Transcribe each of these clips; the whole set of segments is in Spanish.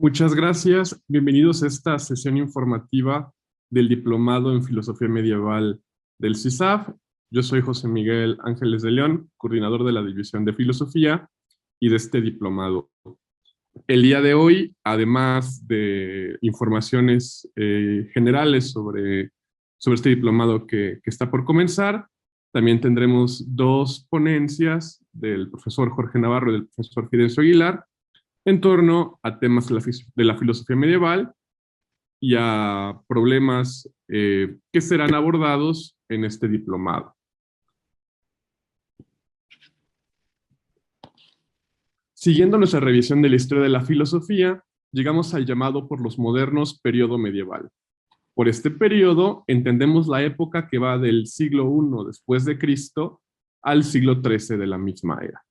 Muchas gracias. Bienvenidos a esta sesión informativa del Diplomado en Filosofía Medieval del CISAF. Yo soy José Miguel Ángeles de León, coordinador de la División de Filosofía y de este diplomado. El día de hoy, además de informaciones generales sobre este diplomado que está por comenzar, también tendremos dos ponencias del profesor Jorge Navarro y del profesor Fidencio Aguilar en torno a temas de la filosofía medieval y a problemas que serán abordados en este diplomado. Siguiendo nuestra revisión de la historia de la filosofía, llegamos al llamado por los modernos periodo medieval. Por este periodo entendemos la época que va del siglo I después de Cristo al siglo XIII de la misma era,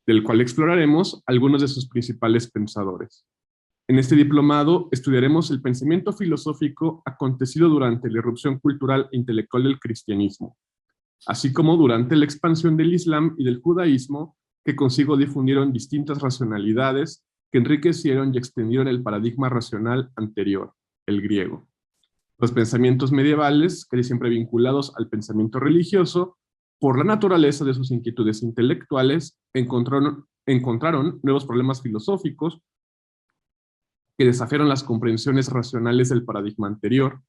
del cual exploraremos algunos de sus principales pensadores. En este diplomado estudiaremos el pensamiento filosófico acontecido durante la irrupción cultural e intelectual del cristianismo, así como durante la expansión del Islam y del judaísmo, que consigo difundieron distintas racionalidades que enriquecieron y extendieron el paradigma racional anterior, el griego. Los pensamientos medievales, casi siempre vinculados al pensamiento religioso, por la naturaleza de sus inquietudes intelectuales, encontraron nuevos problemas filosóficos que desafiaron las comprensiones racionales del paradigma anterior,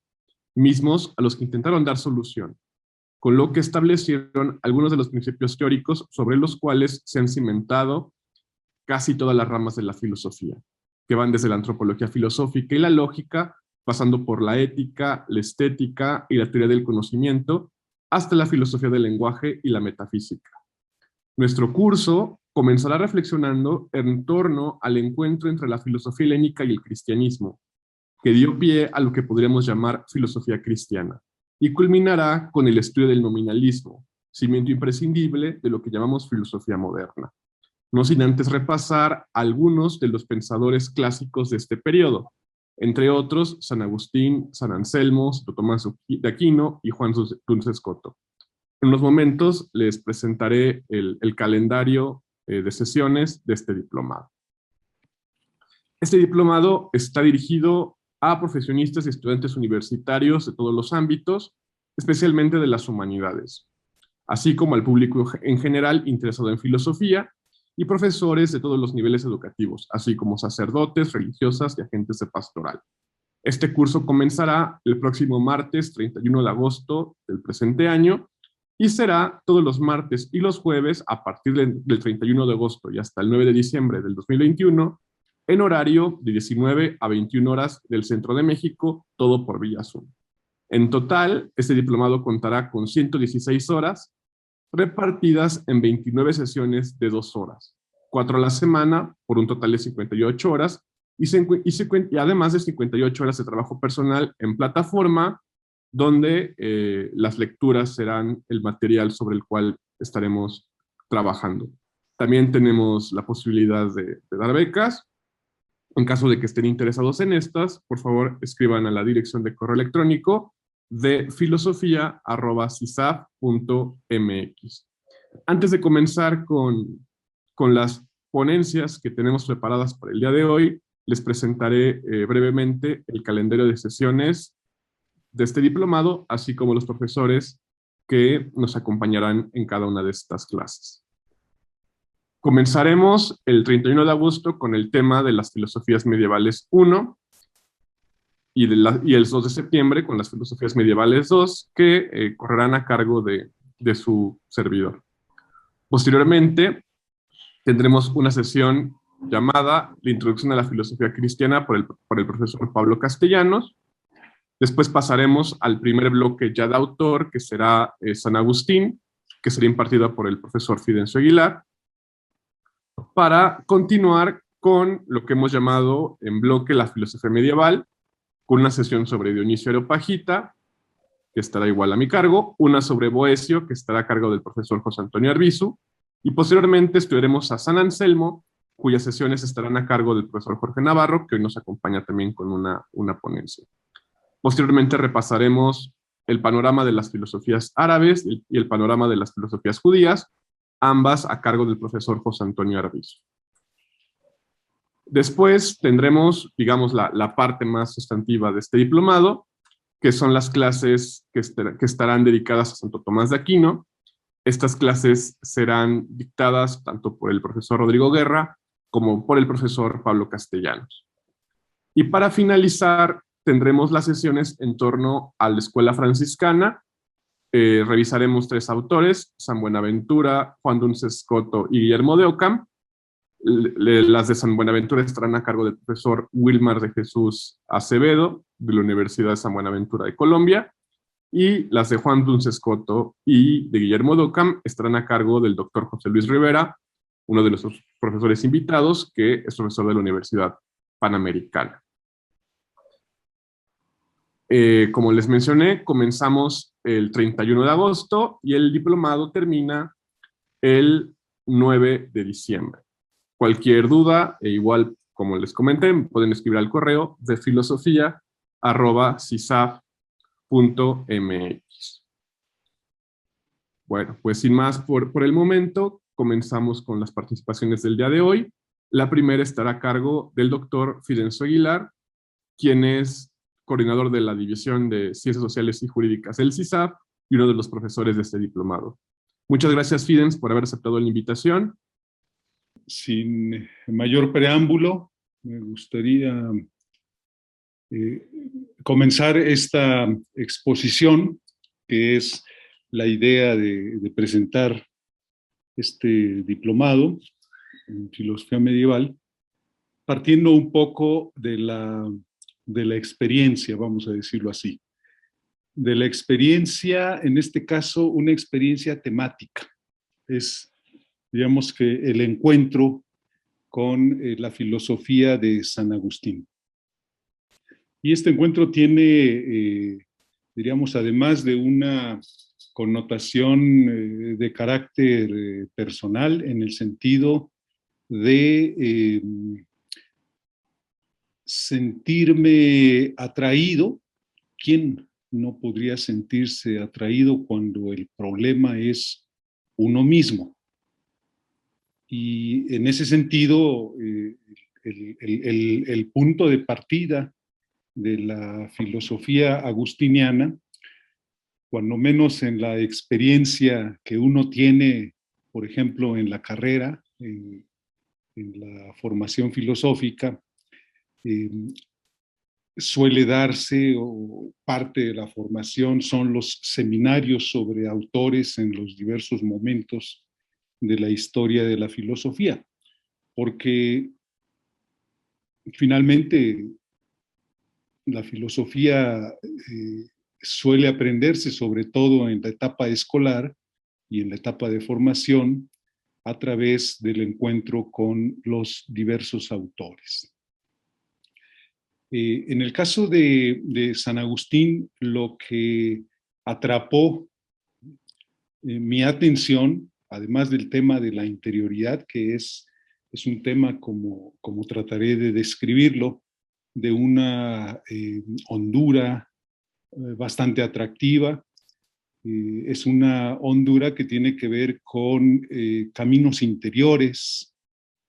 mismos a los que intentaron dar solución, con lo que establecieron algunos de los principios teóricos sobre los cuales se han cimentado casi todas las ramas de la filosofía, que van desde la antropología filosófica y la lógica, pasando por la ética, la estética y la teoría del conocimiento, hasta la filosofía del lenguaje y la metafísica. Nuestro curso comenzará reflexionando en torno al encuentro entre la filosofía helénica y el cristianismo, que dio pie a lo que podríamos llamar filosofía cristiana, y culminará con el estudio del nominalismo, cimiento imprescindible de lo que llamamos filosofía moderna, no sin antes repasar algunos de los pensadores clásicos de este periodo, entre otros San Agustín, San Anselmo, Santo Tomás de Aquino y Juan Duns Scoto. En unos momentos les presentaré el calendario de sesiones de este diplomado. Este diplomado está dirigido a profesionistas y estudiantes universitarios de todos los ámbitos, especialmente de las humanidades, así como al público en general interesado en filosofía y profesores de todos los niveles educativos, así como sacerdotes, religiosas y agentes de pastoral. Este curso comenzará el próximo martes 31 de agosto del presente año y será todos los martes y los jueves a partir del 31 de agosto y hasta el 9 de diciembre del 2021 en horario de 19 a 21 horas del centro de México, todo por vía Zoom. En total, este diplomado contará con 116 horas repartidas en 29 sesiones de 2 horas, 4 a la semana por un total de 58 horas y además de 58 horas de trabajo personal en plataforma, donde las lecturas serán el material sobre el cual estaremos trabajando. También tenemos la posibilidad de dar becas. En caso de que estén interesados en estas, por favor escriban a la dirección de correo electrónico de filosofia@cisaf.mx. Antes de comenzar con las ponencias que tenemos preparadas para el día de hoy, les presentaré brevemente el calendario de sesiones de este diplomado, así como los profesores que nos acompañarán en cada una de estas clases. Comenzaremos el 31 de agosto con el tema de las filosofías medievales 1 y el 2 de septiembre con las filosofías medievales 2 que correrán a cargo de su servidor. Posteriormente tendremos una sesión llamada La introducción a la filosofía cristiana por el profesor Pablo Castellanos. Después pasaremos al primer bloque ya de autor, que será San Agustín, que será impartido por el profesor Fidencio Aguilar, para continuar con lo que hemos llamado en bloque la filosofía medieval, con una sesión sobre Dionisio Areopagita, que estará igual a mi cargo, una sobre Boecio, que estará a cargo del profesor José Antonio Arbizu, y posteriormente estudiaremos a San Anselmo, cuyas sesiones estarán a cargo del profesor Jorge Navarro, que hoy nos acompaña también con una ponencia. Posteriormente repasaremos el panorama de las filosofías árabes y el panorama de las filosofías judías, ambas a cargo del profesor José Antonio Arbizu. Después tendremos, digamos, la parte más sustantiva de este diplomado, que son las clases que estarán dedicadas a Santo Tomás de Aquino. Estas clases serán dictadas tanto por el profesor Rodrigo Guerra como por el profesor Pablo Castellanos. Y para finalizar, tendremos las sesiones en torno a la escuela franciscana. Revisaremos 3 autores, San Buenaventura, Juan Duns Scoto y Guillermo de Ockham. Las de San Buenaventura estarán a cargo del profesor Wilmar de Jesús Acevedo, de la Universidad de San Buenaventura de Colombia, y las de Juan Duns Scoto y de Guillermo de Ockham estarán a cargo del doctor José Luis Rivera, uno de nuestros profesores invitados, que es profesor de la Universidad Panamericana. Como les mencioné, comenzamos el 31 de agosto y el diplomado termina el 9 de diciembre. Cualquier duda, e igual como les comenté, pueden escribir al correo de filosofia@cisaf.mx. Bueno, pues sin más por el momento, comenzamos con las participaciones del día de hoy. La primera estará a cargo del doctor Fidencio Aguilar, quien es coordinador de la División de Ciencias Sociales y Jurídicas del CISAF y uno de los profesores de este diplomado. Muchas gracias, Fidens, por haber aceptado la invitación. Sin mayor preámbulo, me gustaría comenzar esta exposición, que es la idea de presentar este diplomado en filosofía medieval, partiendo un poco de la experiencia, vamos a decirlo así. De la experiencia, en este caso, una experiencia temática. Es, digamos que, el encuentro con la filosofía de San Agustín. Y este encuentro tiene, diríamos, además de una connotación de carácter personal, en el sentido de sentirme atraído. ¿Quién no podría sentirse atraído cuando el problema es uno mismo? Y en ese sentido, el punto de partida de la filosofía agustiniana, cuando menos en la experiencia que uno tiene, por ejemplo, en la carrera, en la formación filosófica, suele darse, o parte de la formación son los seminarios sobre autores en los diversos momentos de la historia de la filosofía, porque finalmente la filosofía suele aprenderse sobre todo en la etapa escolar y en la etapa de formación a través del encuentro con los diversos autores. En el caso de San Agustín, lo que atrapó mi atención, además del tema de la interioridad, que es un tema, como trataré de describirlo, de una hondura bastante atractiva. Es una hondura que tiene que ver con caminos interiores,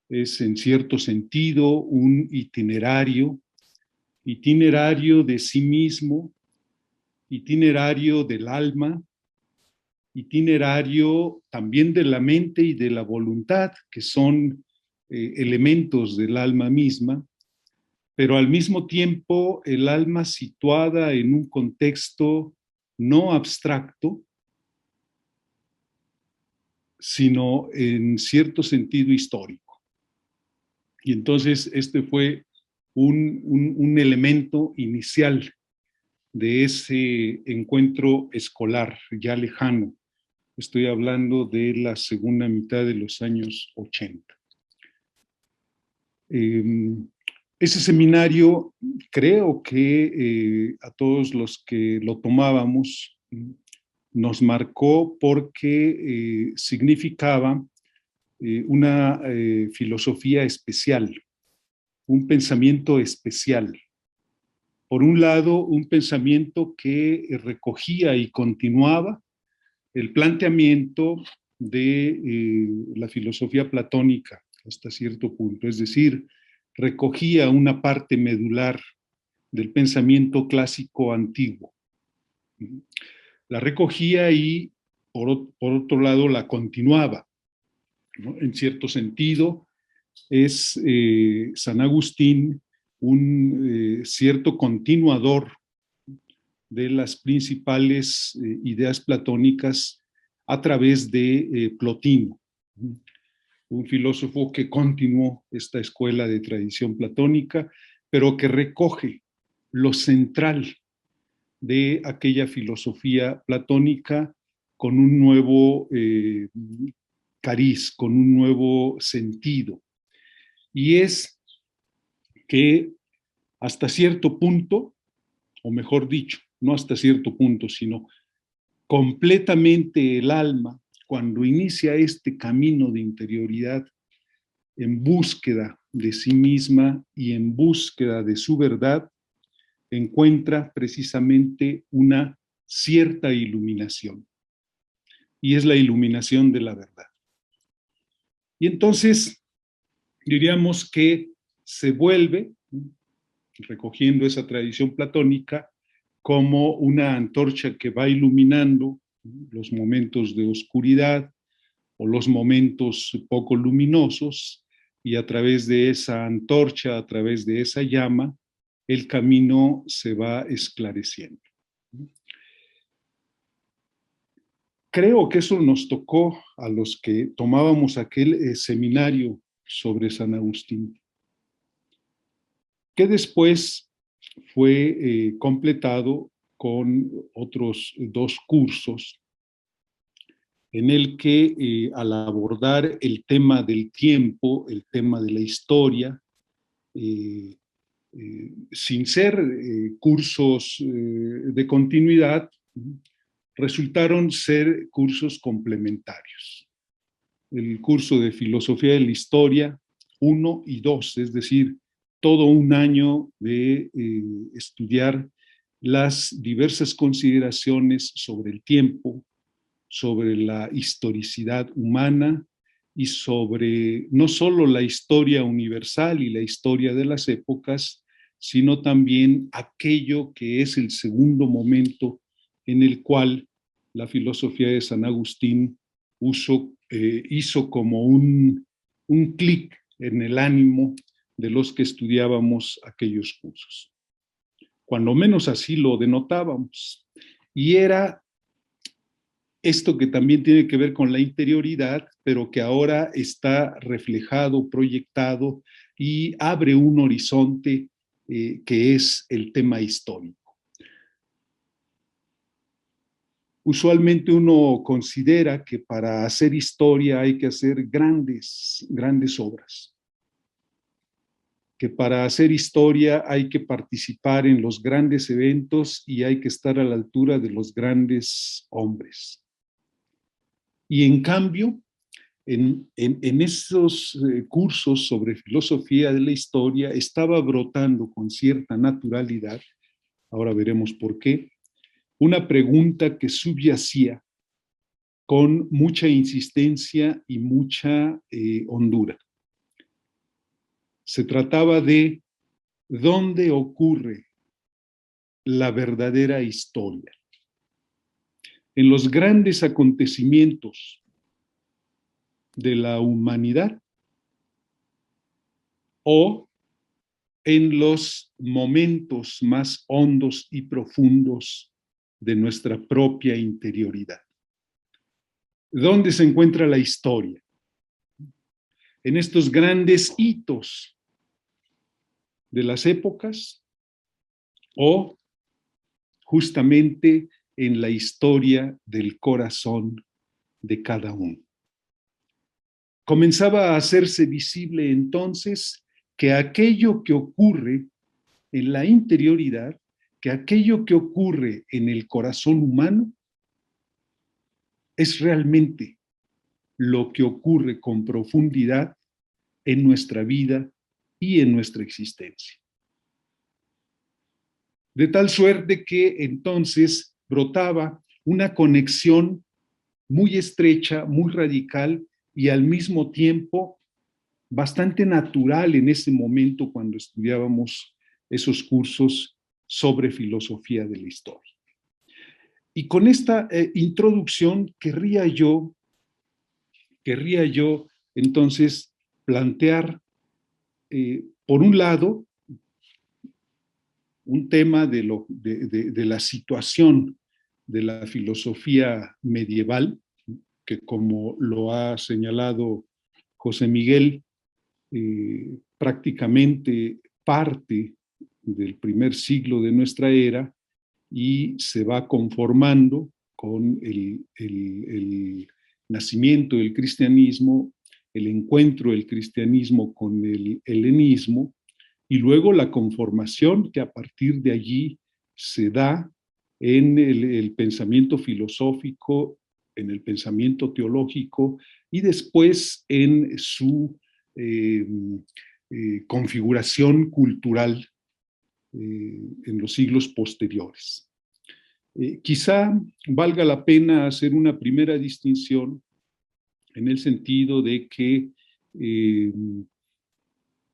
es en cierto sentido un itinerario de sí mismo, itinerario del alma, itinerario también de la mente y de la voluntad, que son elementos del alma misma, pero al mismo tiempo el alma situada en un contexto no abstracto, sino en cierto sentido histórico. Y entonces este fue un elemento inicial de ese encuentro escolar ya lejano. Estoy hablando de la segunda mitad de los años 80. Ese seminario, creo que a todos los que lo tomábamos, nos marcó porque significaba una filosofía especial, un pensamiento especial. Por un lado, un pensamiento que recogía y continuaba el planteamiento de la filosofía platónica hasta cierto punto, es decir, recogía una parte medular del pensamiento clásico antiguo. La recogía y, por otro lado, la continuaba, ¿no? En cierto sentido, es San Agustín un cierto continuador de las principales ideas platónicas a través de Plotino, un filósofo que continuó esta escuela de tradición platónica, pero que recoge lo central de aquella filosofía platónica con un nuevo cariz, con un nuevo sentido. Y es que hasta cierto punto, o mejor dicho, no hasta cierto punto, sino completamente el alma, cuando inicia este camino de interioridad en búsqueda de sí misma y en búsqueda de su verdad, encuentra precisamente una cierta iluminación. Y es la iluminación de la verdad. Y entonces diríamos que se vuelve, recogiendo esa tradición platónica, como una antorcha que va iluminando los momentos de oscuridad o los momentos poco luminosos, y a través de esa antorcha, a través de esa llama, el camino se va esclareciendo. Creo que eso nos tocó a los que tomábamos aquel seminario sobre San Agustín, que después fue completado con otros 2 cursos en el que al abordar el tema del tiempo, el tema de la historia, sin ser cursos de continuidad, resultaron ser cursos complementarios. El curso de Filosofía de la Historia 1 y 2, es decir, todo un año de estudiar las diversas consideraciones sobre el tiempo, sobre la historicidad humana y sobre no solo la historia universal y la historia de las épocas, sino también aquello que es el segundo momento en el cual la filosofía de San Agustín hizo como un clic en el ánimo de los que estudiábamos aquellos cursos. Cuando menos así lo denotábamos. Y era esto que también tiene que ver con la interioridad, pero que ahora está reflejado, proyectado y abre un horizonte que es el tema histórico. Usualmente uno considera que para hacer historia hay que hacer grandes obras, que para hacer historia hay que participar en los grandes eventos y hay que estar a la altura de los grandes hombres. Y en cambio, en esos cursos sobre filosofía de la historia estaba brotando con cierta naturalidad, ahora veremos por qué, una pregunta que subyacía con mucha insistencia y mucha hondura. Se trataba de dónde ocurre la verdadera historia. En los grandes acontecimientos de la humanidad o en los momentos más hondos y profundos de nuestra propia interioridad. ¿Dónde se encuentra la historia? En estos grandes hitos de las épocas o justamente en la historia del corazón de cada uno. Comenzaba a hacerse visible entonces que aquello que ocurre en la interioridad, que aquello que ocurre en el corazón humano, es realmente lo que ocurre con profundidad en nuestra vida y en nuestra existencia. De tal suerte que entonces brotaba una conexión muy estrecha, muy radical y al mismo tiempo bastante natural en ese momento cuando estudiábamos esos cursos sobre filosofía de la historia. Y con esta introducción querría yo entonces plantear, por un lado, un tema de la situación de la filosofía medieval, que como lo ha señalado José Miguel, prácticamente parte del primer siglo de nuestra era y se va conformando con el nacimiento del cristianismo, el encuentro del cristianismo con el helenismo, y luego la conformación que a partir de allí se da en el pensamiento filosófico, en el pensamiento teológico y después en su configuración cultural en los siglos posteriores. Quizá valga la pena hacer una primera distinción en el sentido de que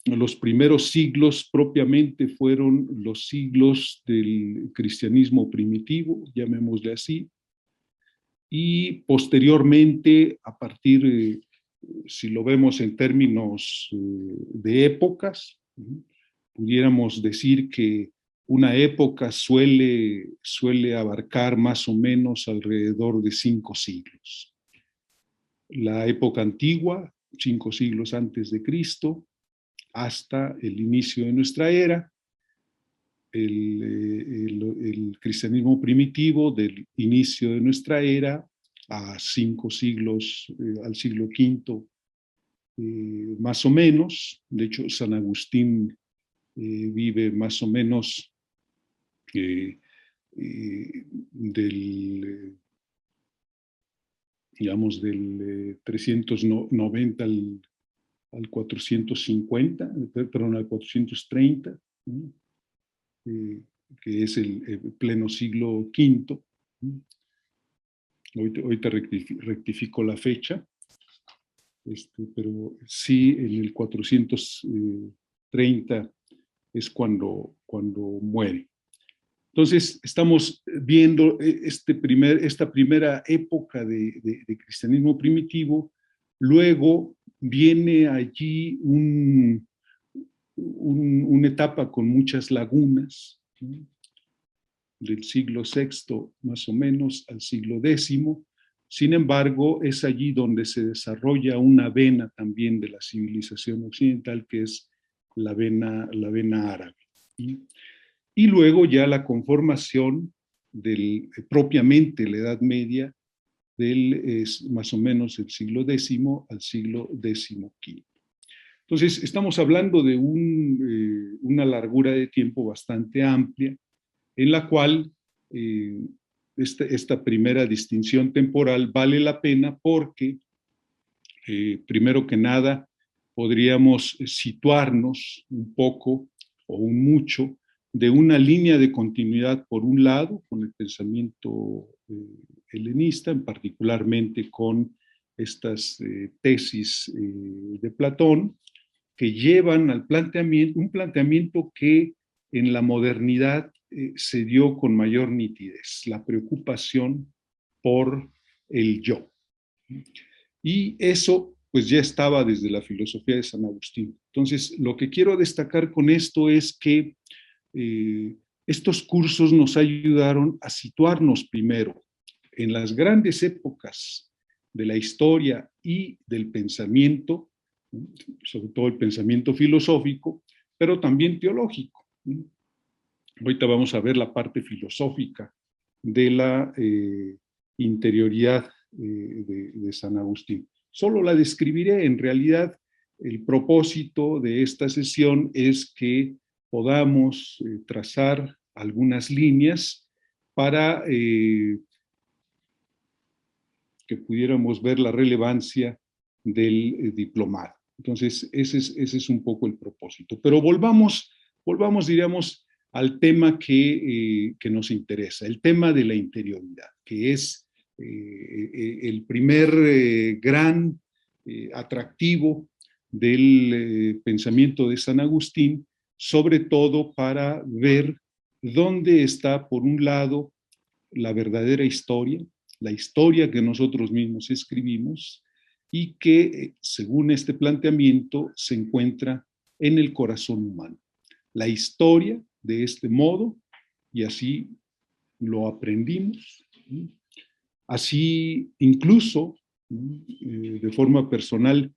los primeros siglos propiamente fueron los siglos del cristianismo primitivo, llamémosle así, y posteriormente, a partir, si lo vemos en términos de épocas, pudiéramos decir que una época suele abarcar más o menos alrededor de 5 siglos. La época antigua, 5 siglos antes de Cristo, hasta el inicio de nuestra era, el cristianismo primitivo del inicio de nuestra era a 5 siglos, al siglo V, más o menos. De hecho, San Agustín vive más o menos del 390 al 450, perdón, al 430, que es el pleno siglo V. Ahorita rectifico la fecha, pero sí, en el 430 es cuando muere. Entonces, estamos viendo esta primera época de cristianismo primitivo. Luego viene allí una etapa con muchas lagunas, ¿sí? Del siglo VI más o menos al siglo X. Sin embargo, es allí donde se desarrolla una vena también de la civilización occidental, que es la vena árabe. ¿Sí? Y luego ya la conformación propiamente la Edad Media, más o menos el siglo X al siglo XV. Entonces, estamos hablando de una largura de tiempo bastante amplia, en la cual esta primera distinción temporal vale la pena porque, primero que nada, podríamos situarnos un poco o un mucho de una línea de continuidad, por un lado, con el pensamiento helenista, particularmente con estas tesis de Platón, que llevan al un planteamiento que en la modernidad se dio con mayor nitidez, la preocupación por el yo. Y eso pues ya estaba desde la filosofía de San Agustín. Entonces, lo que quiero destacar con esto es que estos cursos nos ayudaron a situarnos primero en las grandes épocas de la historia y del pensamiento, sobre todo el pensamiento filosófico, pero también teológico. Ahorita vamos a ver la parte filosófica de la interioridad de San Agustín. Solo la describiré. En realidad, el propósito de esta sesión es que podamos trazar algunas líneas para que pudiéramos ver la relevancia del diplomado. Entonces, ese es un poco el propósito. Pero volvamos, diríamos, al tema que nos interesa, el tema de la interioridad, que es el primer gran atractivo del pensamiento de San Agustín, sobre todo para ver dónde está, por un lado, la verdadera historia, la historia que nosotros mismos escribimos y que, según este planteamiento, se encuentra en el corazón humano. La historia, de este modo, y así lo aprendimos, así incluso, de forma personal,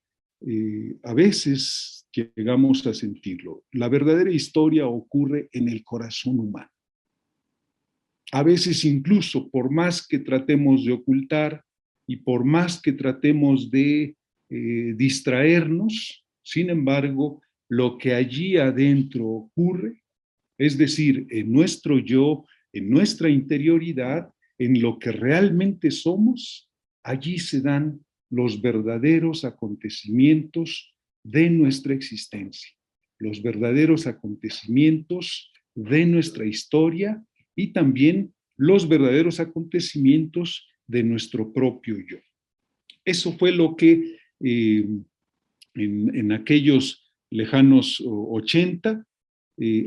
a veces llegamos a sentirlo. La verdadera historia ocurre en el corazón humano. A veces incluso, por más que tratemos de ocultar y por más que tratemos de distraernos, sin embargo, lo que allí adentro ocurre, es decir, en nuestro yo, en nuestra interioridad, en lo que realmente somos, allí se dan los verdaderos acontecimientos de nuestra existencia, los verdaderos acontecimientos de nuestra historia y también los verdaderos acontecimientos de nuestro propio yo. Eso fue lo que en aquellos lejanos 80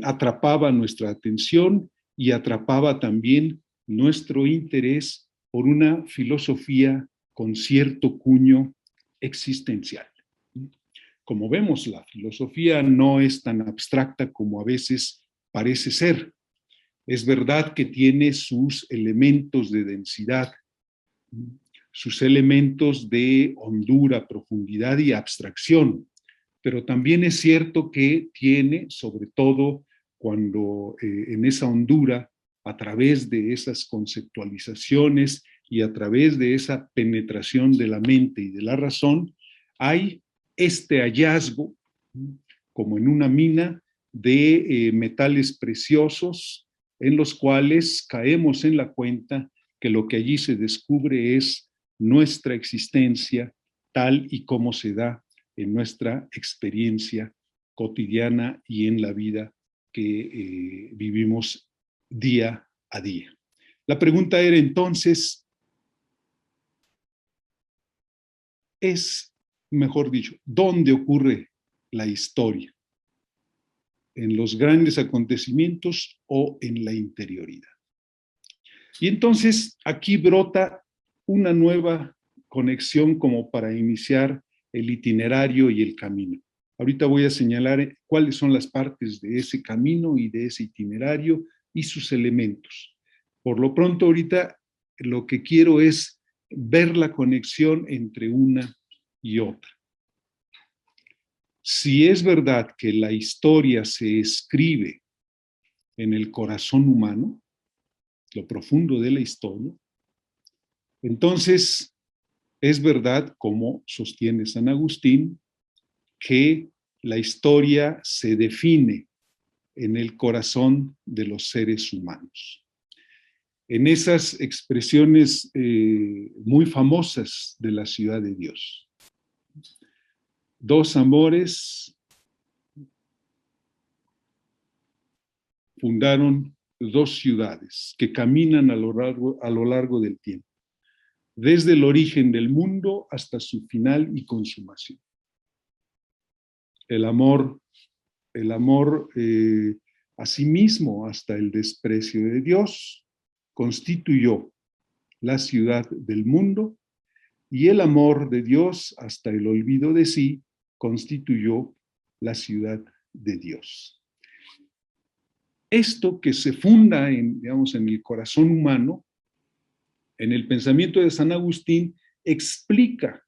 atrapaba nuestra atención y atrapaba también nuestro interés por una filosofía con cierto cuño existencial. Como vemos, la filosofía no es tan abstracta como a veces parece ser. Es verdad que tiene sus elementos de densidad, sus elementos de hondura, profundidad y abstracción, pero también es cierto que tiene, sobre todo cuando en esa hondura, a través de esas conceptualizaciones y a través de esa penetración de la mente y de la razón, hay este hallazgo, como en una mina, de metales preciosos en los cuales caemos en la cuenta que lo que allí se descubre es nuestra existencia tal y como se da en nuestra experiencia cotidiana y en la vida que vivimos día a día. La pregunta era entonces, mejor dicho, ¿dónde ocurre la historia? ¿En los grandes acontecimientos o en la interioridad? Y entonces aquí brota una nueva conexión como para iniciar el itinerario y el camino. Ahorita voy a señalar cuáles son las partes de ese camino y de ese itinerario y sus elementos. Por lo pronto, ahorita lo que quiero es ver la conexión entre una y otra. Si es verdad que la historia se escribe en el corazón humano, lo profundo de la historia, entonces es verdad, como sostiene San Agustín, que la historia se define en el corazón de los seres humanos. En esas expresiones muy famosas de la ciudad de Dios. Dos amores fundaron dos ciudades que caminan a lo largo del tiempo, desde el origen del mundo hasta su final y consumación. El amor a sí mismo hasta el desprecio de Dios constituyó la ciudad del mundo y el amor de Dios hasta el olvido de sí constituyó la ciudad de Dios. Esto que se funda digamos, en el corazón humano, en el pensamiento de San Agustín, explica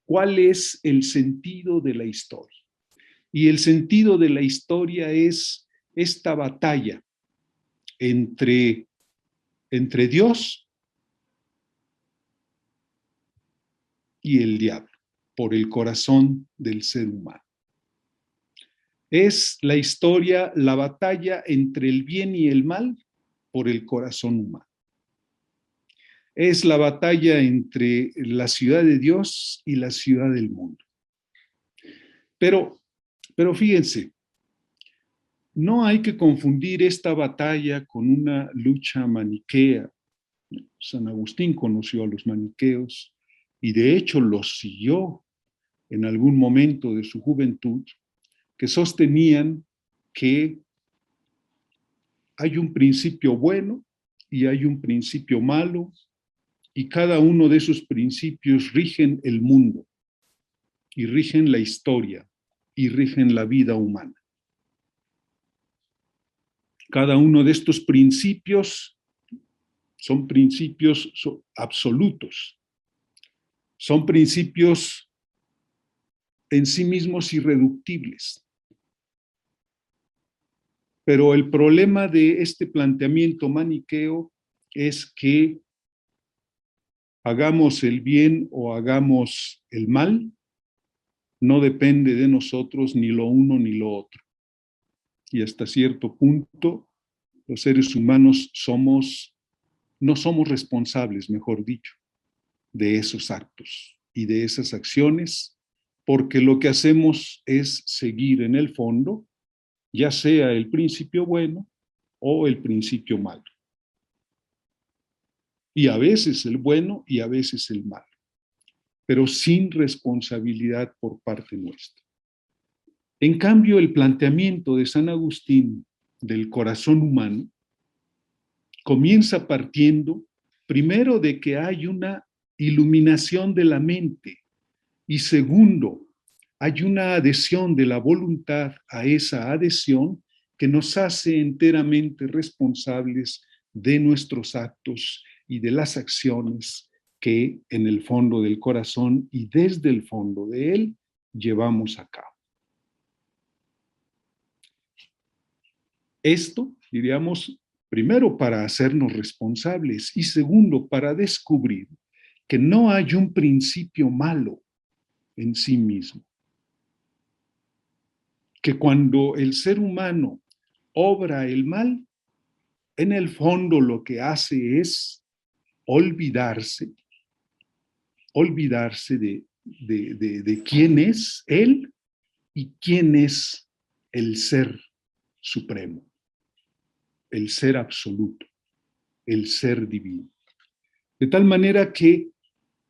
cuál es el sentido de la historia. Y el sentido de la historia es esta batalla entre Dios y el diablo por el corazón del ser humano. Es la historia, la batalla entre el bien y el mal por el corazón humano. Es la batalla entre la ciudad de Dios y la ciudad del mundo. Pero fíjense, no hay que confundir esta batalla con una lucha maniquea. San Agustín conoció a los maniqueos y de hecho los siguió en algún momento de su juventud, que sostenían que hay un principio bueno y hay un principio malo, y cada uno de esos principios rigen el mundo, y rigen la historia, y rigen la vida humana. Cada uno de estos principios son principios absolutos, son principios en sí mismos irreductibles. Pero el problema de este planteamiento maniqueo es que hagamos el bien o hagamos el mal, no depende de nosotros ni lo uno ni lo otro. Y hasta cierto punto, los seres humanos no somos responsables, mejor dicho, de esos actos y de esas acciones, porque lo que hacemos es seguir en el fondo, ya sea el principio bueno o el principio malo. Y a veces el bueno y a veces el malo, pero sin responsabilidad por parte nuestra. En cambio, el planteamiento de San Agustín del corazón humano comienza partiendo primero de que hay una iluminación de la mente y segundo, hay una adhesión de la voluntad a esa adhesión que nos hace enteramente responsables de nuestros actos y de las acciones que en el fondo del corazón y desde el fondo de él llevamos a cabo. Esto, diríamos, primero para hacernos responsables y segundo para descubrir que no hay un principio malo en sí mismo. Que cuando el ser humano obra el mal, en el fondo lo que hace es olvidarse de quién es él y quién es el ser supremo, el ser absoluto, el ser divino. De tal manera que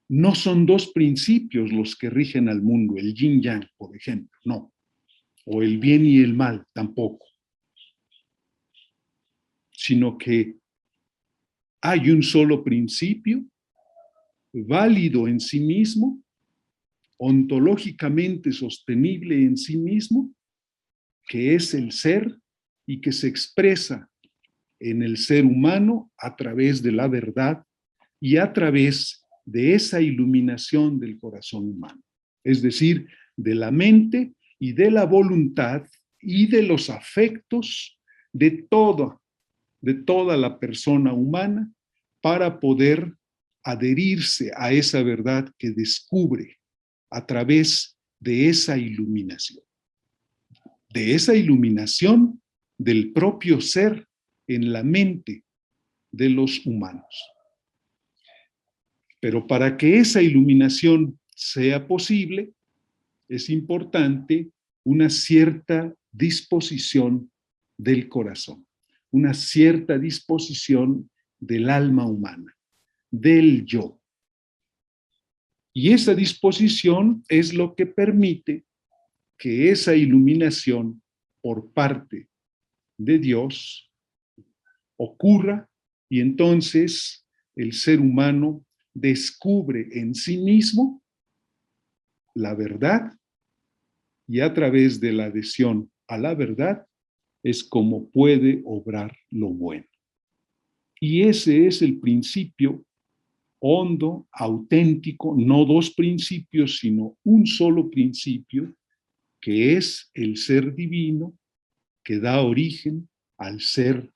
no son dos principios los que rigen al mundo, el yin-yang, por ejemplo, no. O el bien y el mal, tampoco. Sino que hay un solo principio, válido en sí mismo, ontológicamente sostenible en sí mismo, que es el ser y que se expresa en el ser humano a través de la verdad y a través de esa iluminación del corazón humano, es decir, de la mente y de la voluntad y de los afectos de toda la persona humana para poder adherirse a esa verdad que descubre a través de esa iluminación del propio ser en la mente de los humanos. Pero para que esa iluminación sea posible, es importante una cierta disposición del corazón, una cierta disposición del alma humana, del yo. Y esa disposición es lo que permite que esa iluminación por parte de Dios ocurra y entonces el ser humano descubre en sí mismo la verdad y a través de la adhesión a la verdad es como puede obrar lo bueno. Y ese es el principio hondo, auténtico, no dos principios, sino un solo principio, que es el ser divino, que da origen al ser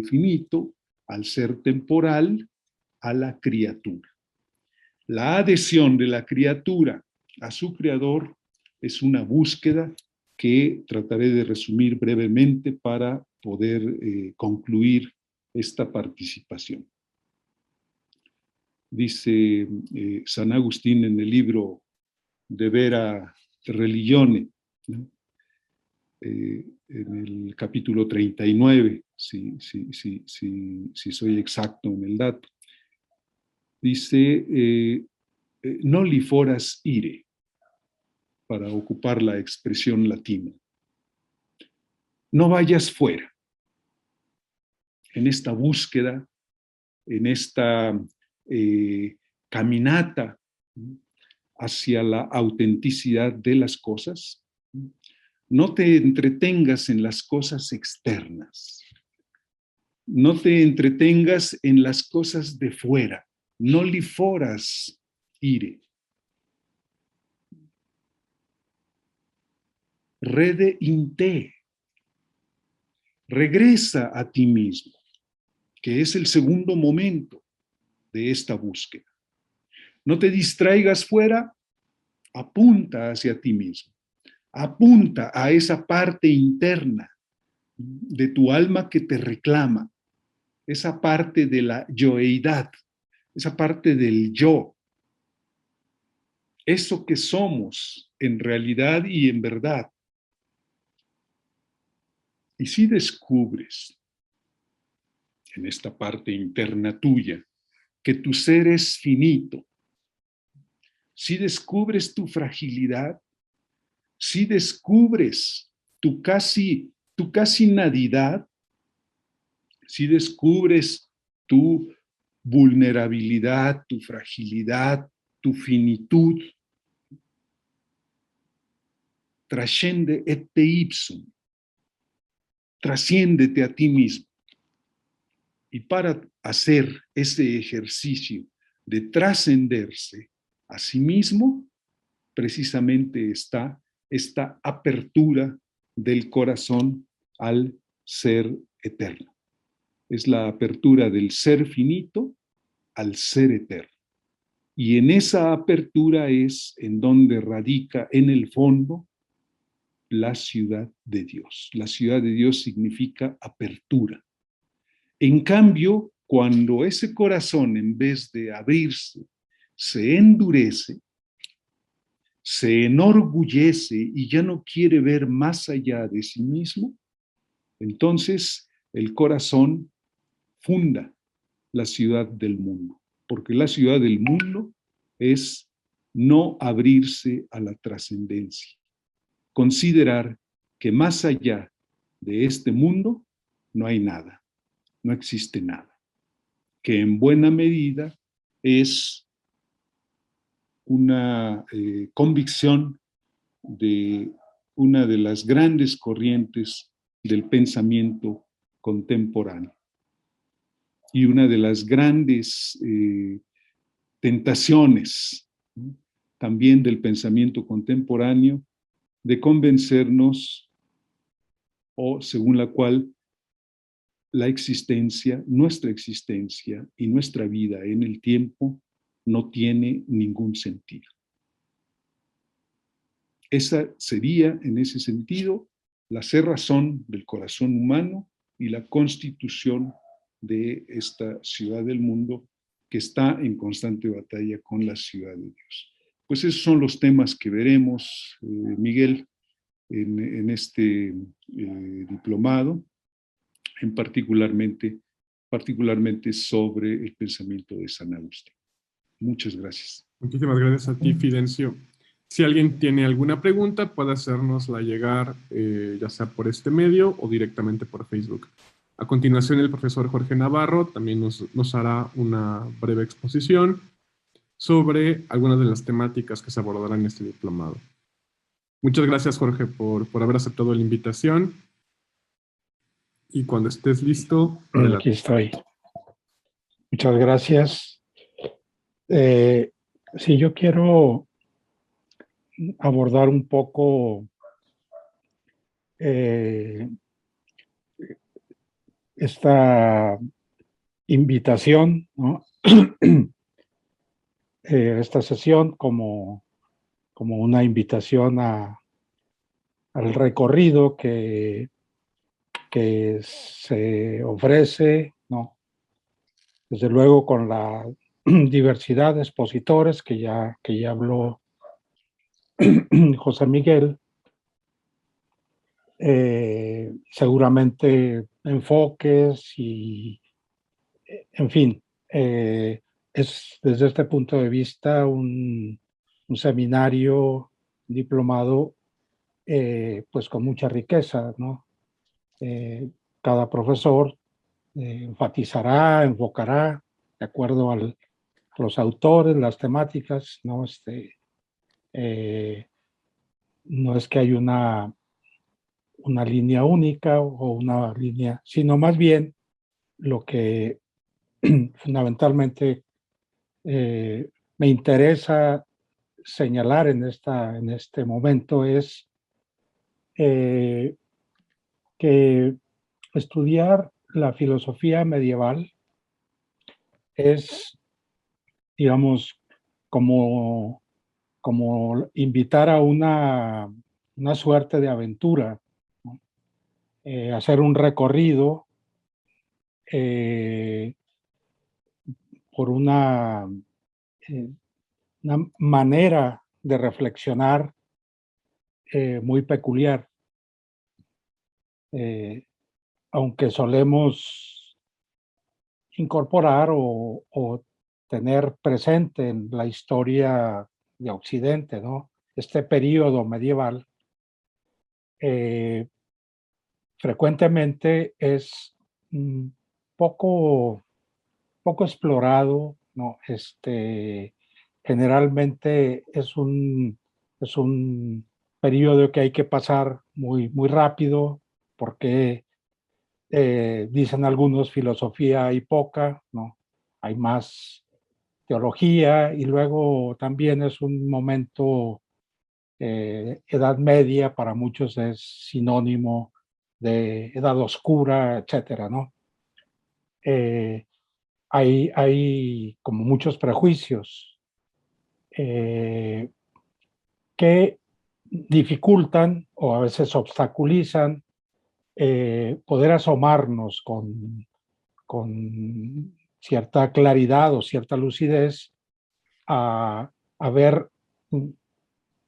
finito, al ser temporal, a la criatura. La adhesión de la criatura a su creador es una búsqueda que trataré de resumir brevemente para poder concluir esta participación. Dice San Agustín en el libro De Vera Religione, ¿no? En el capítulo 39, si soy exacto en el dato, dice, noli foras ire, para ocupar la expresión latina. No vayas fuera. En esta búsqueda, en esta caminata hacia la autenticidad de las cosas, no te entretengas en las cosas externas. No te entretengas en las cosas de fuera. No li foras ire. Rede in te. Regresa a ti mismo, que es el segundo momento de esta búsqueda. No te distraigas fuera, apunta hacia ti mismo. Apunta a esa parte interna de tu alma que te reclama, esa parte de la yoeidad, esa parte del yo, eso que somos en realidad y en verdad. Y si descubres en esta parte interna tuya que tu ser es finito, si descubres tu fragilidad, si descubres tu casi nadidad, si descubres tu vulnerabilidad, tu fragilidad, tu finitud, trascende et te ipsum, trasciéndete a ti mismo. Y para hacer ese ejercicio de trascenderse a sí mismo, precisamente está esta apertura del corazón al ser eterno. Es la apertura del ser finito al ser eterno. Y en esa apertura es en donde radica en el fondo la ciudad de Dios. La ciudad de Dios significa apertura. En cambio, cuando ese corazón, en vez de abrirse, se endurece, se enorgullece y ya no quiere ver más allá de sí mismo, entonces el corazón funda la ciudad del mundo, porque la ciudad del mundo es no abrirse a la trascendencia, considerar que más allá de este mundo no hay nada, no existe nada, que en buena medida es una convicción de una de las grandes corrientes del pensamiento contemporáneo y una de las grandes tentaciones, ¿no?, también del pensamiento contemporáneo, de convencernos, o según la cual la existencia, nuestra existencia y nuestra vida en el tiempo no tiene ningún sentido. Esa sería, en ese sentido, la cerrazón del corazón humano y la constitución de esta ciudad del mundo que está en constante batalla con la ciudad de Dios. Pues esos son los temas que veremos, Miguel, en este diplomado, particularmente sobre el pensamiento de San Agustín. Muchas gracias. Muchísimas gracias a ti, Fidencio. Si alguien tiene alguna pregunta, puede hacérnosla llegar ya sea por este medio o directamente por Facebook. A continuación, el profesor Jorge Navarro también nos hará una breve exposición sobre algunas de las temáticas que se abordarán en este diplomado. Muchas gracias, Jorge, por haber aceptado la invitación. Y cuando estés listo, adelante. Aquí estoy. Muchas gracias. Sí, yo quiero abordar un poco esta invitación, ¿no? Esta sesión como una invitación al recorrido que se ofrece, ¿no? Desde luego con la diversidad de expositores que ya habló José Miguel, seguramente enfoques y, en fin, es desde este punto de vista un seminario diplomado pues con mucha riqueza, ¿no? Cada profesor enfatizará, enfocará de acuerdo a los autores, las temáticas, ¿no? No es que hay una línea única o una línea, sino más bien lo que fundamentalmente me interesa señalar en este momento es que estudiar la filosofía medieval es, digamos, como invitar a una suerte de aventura, ¿no? Hacer un recorrido por eh, una manera de reflexionar muy peculiar. Aunque solemos incorporar o tener presente en la historia de Occidente, ¿no? Este periodo medieval frecuentemente es poco explorado, ¿no? Generalmente es un periodo que hay que pasar muy rápido porque dicen algunos filosofía hay poca, ¿no? Hay más teología y luego también es un momento, Edad Media para muchos es sinónimo de Edad Oscura, etcétera, ¿no? Hay como muchos prejuicios que dificultan o a veces obstaculizan poder asomarnos con cierta claridad o cierta lucidez a ver,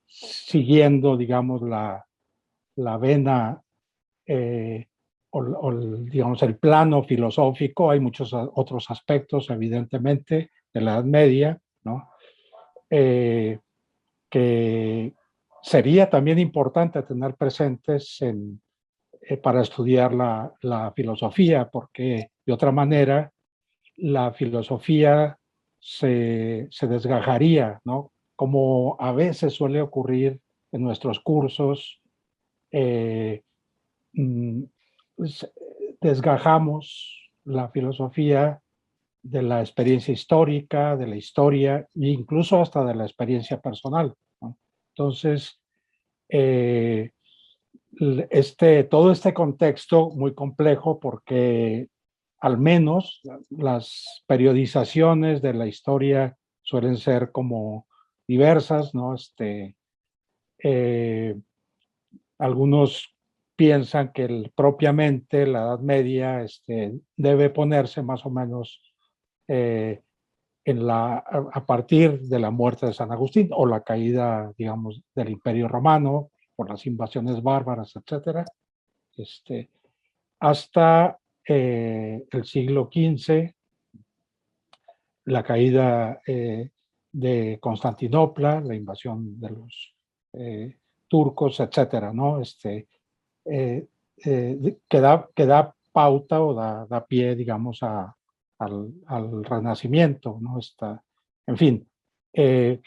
siguiendo, digamos, la vena digamos, el plano filosófico. Hay muchos otros aspectos, evidentemente, de la Edad Media, ¿no? Que sería también importante tener presentes para estudiar la filosofía, porque de otra manera la filosofía se desgajaría, ¿no? Como a veces suele ocurrir en nuestros cursos, pues, desgajamos la filosofía de la experiencia histórica, de la historia e incluso hasta de la experiencia personal, ¿no? Entonces, todo este contexto muy complejo porque al menos las periodizaciones de la historia suelen ser como diversas, ¿no? Eh, Algunos piensan que propiamente la Edad Media debe ponerse más o menos eh, a partir de la muerte de San Agustín o la caída, digamos, del Imperio Romano por las invasiones bárbaras, etcétera, hasta el siglo XV, la caída de Constantinopla, la invasión de los turcos, etcétera, ¿no? Que da pauta o da pie, digamos, al Renacimiento, ¿no? En fin, eh,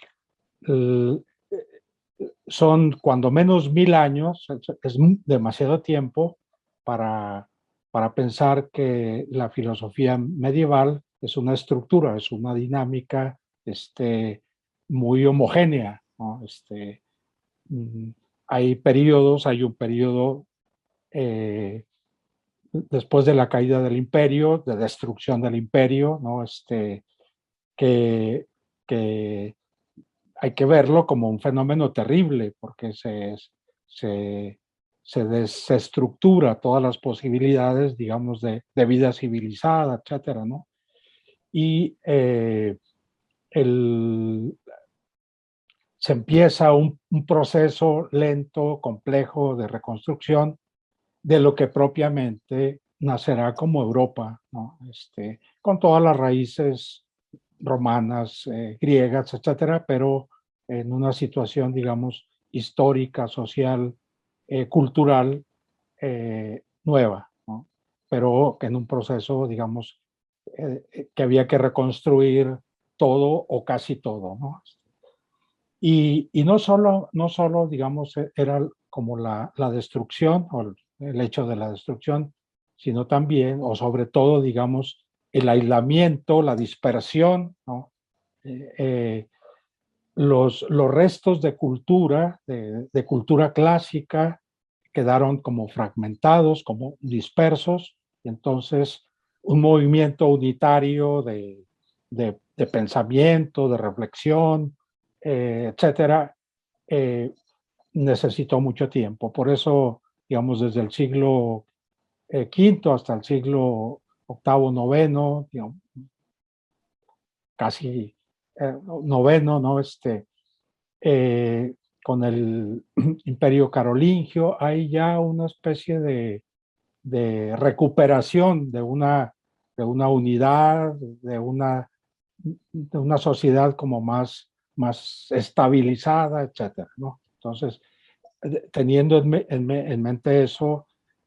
son cuando menos 1000 años, es demasiado tiempo para, pensar que la filosofía medieval es una estructura, es una dinámica muy homogénea, ¿no? Hay periodos, hay un periodo después de la caída del imperio, de destrucción del imperio, ¿no? Que, que hay que verlo como un fenómeno terrible porque se desestructura todas las posibilidades, digamos, de vida civilizada, etcétera, ¿no? Y se empieza un proceso lento, complejo de reconstrucción de lo que propiamente nacerá como Europa, ¿no? Con todas las raíces romanas, griegas, etcétera, pero en una situación, digamos, histórica, social, cultural nueva, ¿no? Pero que en un proceso, digamos, que había que reconstruir todo o casi todo, ¿no? Y no solo, digamos, era como la destrucción o el hecho de la destrucción, sino también, o sobre todo, digamos, el aislamiento, la dispersión, ¿no? Los restos de cultura, de cultura clásica, quedaron como fragmentados, como dispersos, y entonces un movimiento unitario de pensamiento, de reflexión, etcétera, necesitó mucho tiempo. Por eso, digamos, desde el siglo V hasta el siglo octavo, noveno, digamos, casi noveno, ¿no? Con el Imperio Carolingio, hay ya una especie de recuperación de una unidad, de una sociedad como más estabilizada, etcétera, ¿no? Entonces, teniendo en mente eso,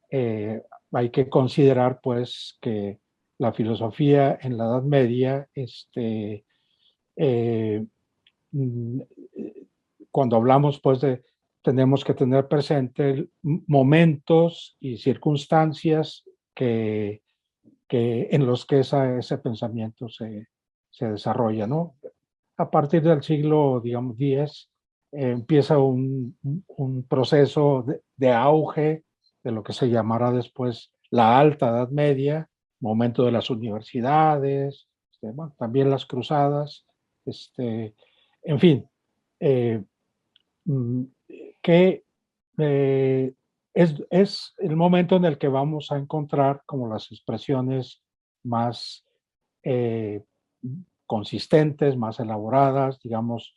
hay que considerar pues que la filosofía en la Edad Media, eh, cuando hablamos pues tenemos que tener presente momentos y circunstancias en los que ese pensamiento se desarrolla, ¿no? A partir del siglo, digamos, X, empieza un proceso de auge de lo que se llamará después la Alta Edad Media, momento de las universidades, bueno, también las cruzadas, en fin, eh, que es el momento en el que vamos a encontrar como las expresiones más eh, consistentes, más elaboradas, digamos,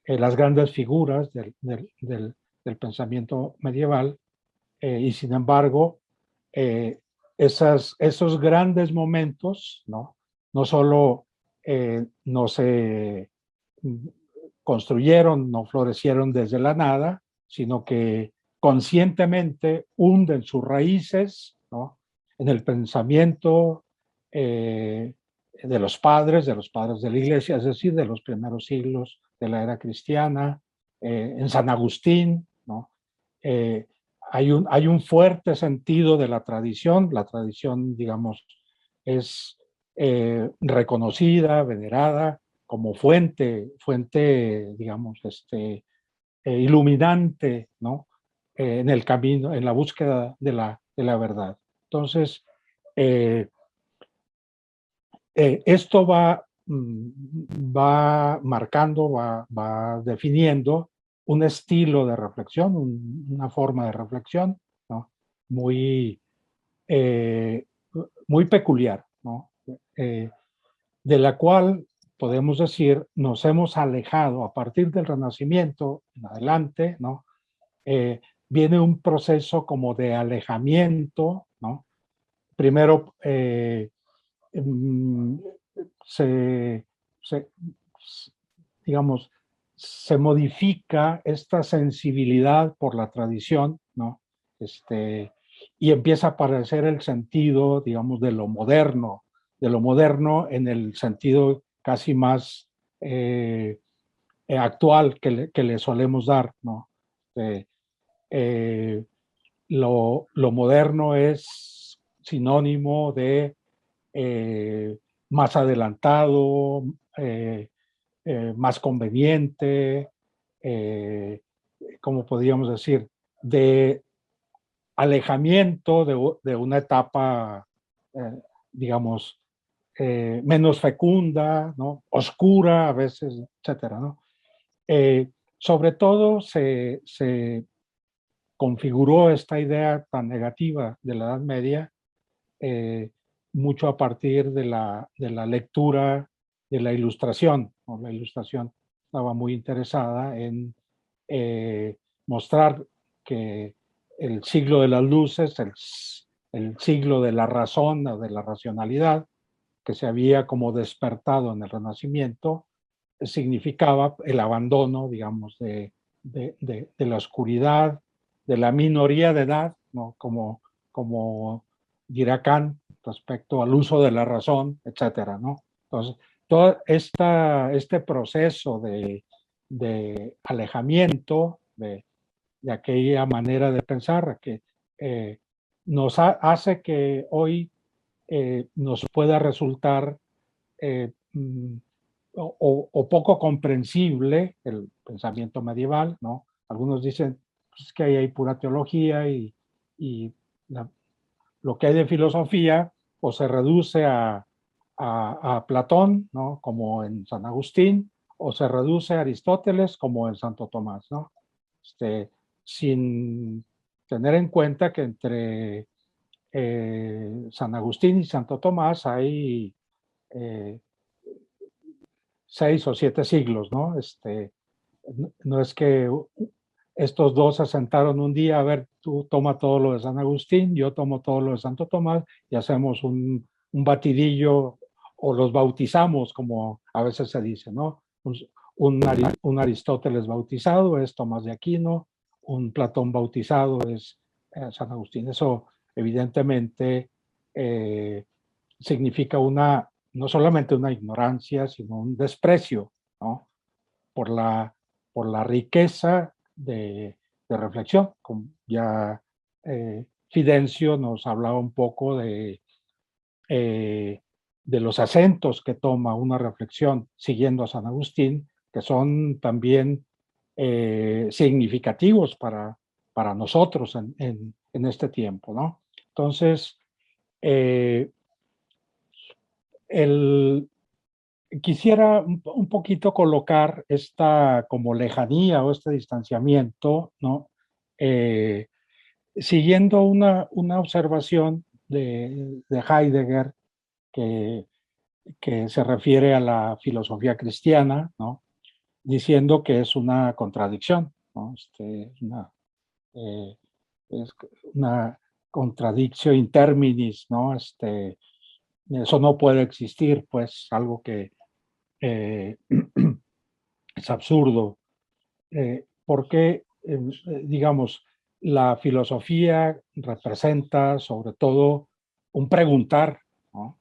las grandes figuras del pensamiento medieval, y sin embargo, esos grandes momentos, ¿no? No solo no se construyeron, no florecieron desde la nada, sino que conscientemente hunden sus raíces, ¿no? En el pensamiento de los padres de la iglesia, es decir, de los primeros siglos de la era cristiana, en San Agustín, ¿no? Hay un fuerte sentido de la tradición, digamos, es reconocida, venerada como fuente digamos, iluminante, ¿no? En el camino, en la búsqueda de la verdad. Entonces, esto va marcando, va definiendo un estilo de reflexión, una forma de reflexión, ¿no? Muy, eh, muy peculiar, ¿no? De la cual podemos decir nos hemos alejado a partir del Renacimiento en adelante, ¿no? Viene un proceso como de alejamiento, ¿no? Primero, se, se, digamos, se modifica esta sensibilidad por la tradición, ¿no? Y empieza a aparecer el sentido, digamos, de lo moderno en el sentido casi más actual que le solemos dar, ¿no? Eh, lo moderno es sinónimo de más adelantado, más conveniente, como podríamos decir, de alejamiento de una etapa, digamos, menos fecunda, ¿no? Oscura a veces, etcétera, ¿no? Sobre todo se configuró esta idea tan negativa de la Edad Media mucho a partir de la lectura de la Ilustración, ¿no? La Ilustración estaba muy interesada en mostrar que el siglo de las luces, el siglo de la razón o de la racionalidad, que se había como despertado en el Renacimiento, significaba el abandono, digamos, de de la oscuridad, de la minoría de edad, ¿no? Como dirá Kant respecto al uso de la razón, etcétera, ¿no? Entonces, todo este proceso de alejamiento de aquella manera de pensar que hace que hoy nos pueda resultar o poco comprensible el pensamiento medieval, ¿no? Algunos dicen pues, que ahí hay pura teología y lo que hay de filosofía o se reduce a Platón, ¿no? Como en San Agustín, o se reduce a Aristóteles como en Santo Tomás, ¿no? Sin tener en cuenta que entre San Agustín y Santo Tomás hay 6 o 7 siglos, ¿no? No es que estos dos se sentaron un día, a ver, tú toma todo lo de San Agustín, yo tomo todo lo de Santo Tomás y hacemos un batidillo o los bautizamos, como a veces se dice, ¿no? Un Aristóteles bautizado es Tomás de Aquino, un Platón bautizado es San Agustín. Eso evidentemente significa no solamente una ignorancia, sino un desprecio, ¿no? por la riqueza de reflexión. Como ya Fidencio nos hablaba un poco de los acentos que toma una reflexión siguiendo a San Agustín, que son también significativos para nosotros en este tiempo, ¿no? Entonces, quisiera un poquito colocar esta como lejanía o este distanciamiento, ¿no? Siguiendo una observación de Heidegger que se refiere a la filosofía cristiana, ¿no? Diciendo que es una contradicción, ¿no? Eh, es una contradicción in terminis, ¿no? Eso no puede existir, pues algo que es absurdo, porque, digamos, la filosofía representa sobre todo un preguntar, ¿no?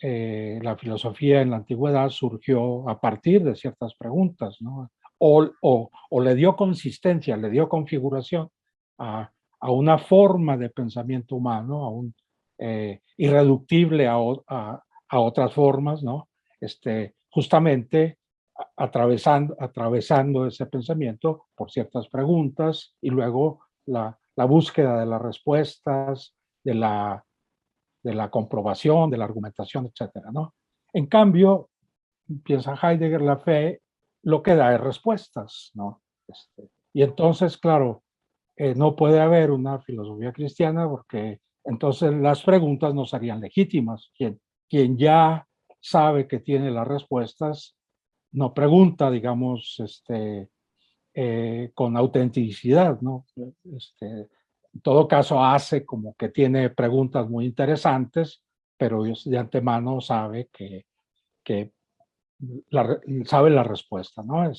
La filosofía en la antigüedad surgió a partir de ciertas preguntas, ¿no? O le dio consistencia, le dio configuración a una forma de pensamiento humano, irreductible a otras formas, ¿no? Justamente atravesando ese pensamiento por ciertas preguntas y luego la búsqueda de las respuestas, de la comprobación, de la argumentación, etcétera, ¿no? En cambio, piensa Heidegger, la fe lo que da es respuestas, ¿no? Y entonces, claro, no puede haber una filosofía cristiana porque entonces las preguntas no serían legítimas. Quien ya sabe que tiene las respuestas no pregunta, digamos, con autenticidad, ¿no? En todo caso hace como que tiene preguntas muy interesantes, pero de antemano sabe que sabe la respuesta, ¿no?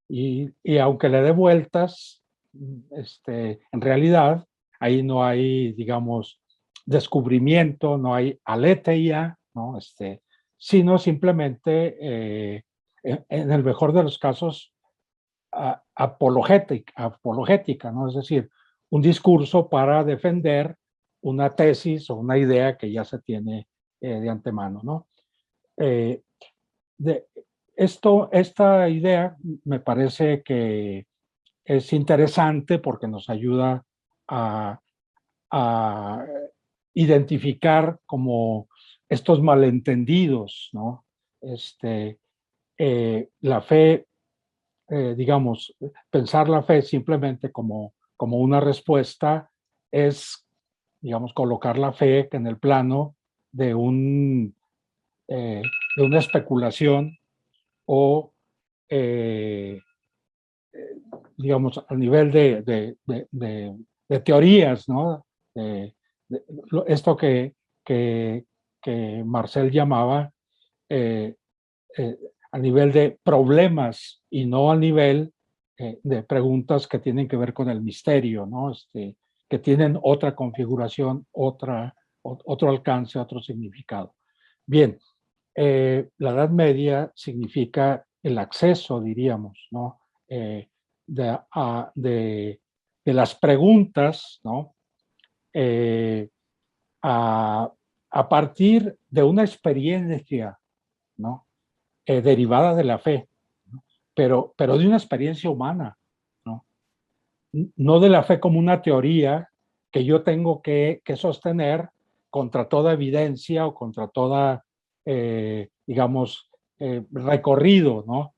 Y aunque le dé vueltas, en realidad ahí no hay, digamos, descubrimiento, no hay aletheia, ¿no? Sino simplemente, en el mejor de los casos, apologética, ¿no? Es decir, un discurso para defender una tesis o una idea que ya se tiene de antemano, ¿no? De esta idea me parece que es interesante porque nos ayuda a identificar como estos malentendidos, ¿no? La fe, digamos, pensar la fe simplemente como una respuesta es, digamos, colocar la fe en el plano de, de una especulación o, digamos, a nivel de teorías, ¿no? Esto que Marcel llamaba a nivel de problemas y no a nivel de preguntas que tienen que ver con el misterio, ¿no? Que tienen otra configuración, otro alcance, otro significado. Bien, la Edad Media significa el acceso, diríamos, ¿no? De las preguntas, ¿no? A partir de una experiencia, ¿no? Derivada de la fe, ¿no? Pero de una experiencia humana, ¿no? No de la fe como una teoría que yo tengo que sostener contra toda evidencia o contra toda, digamos, recorrido, ¿no?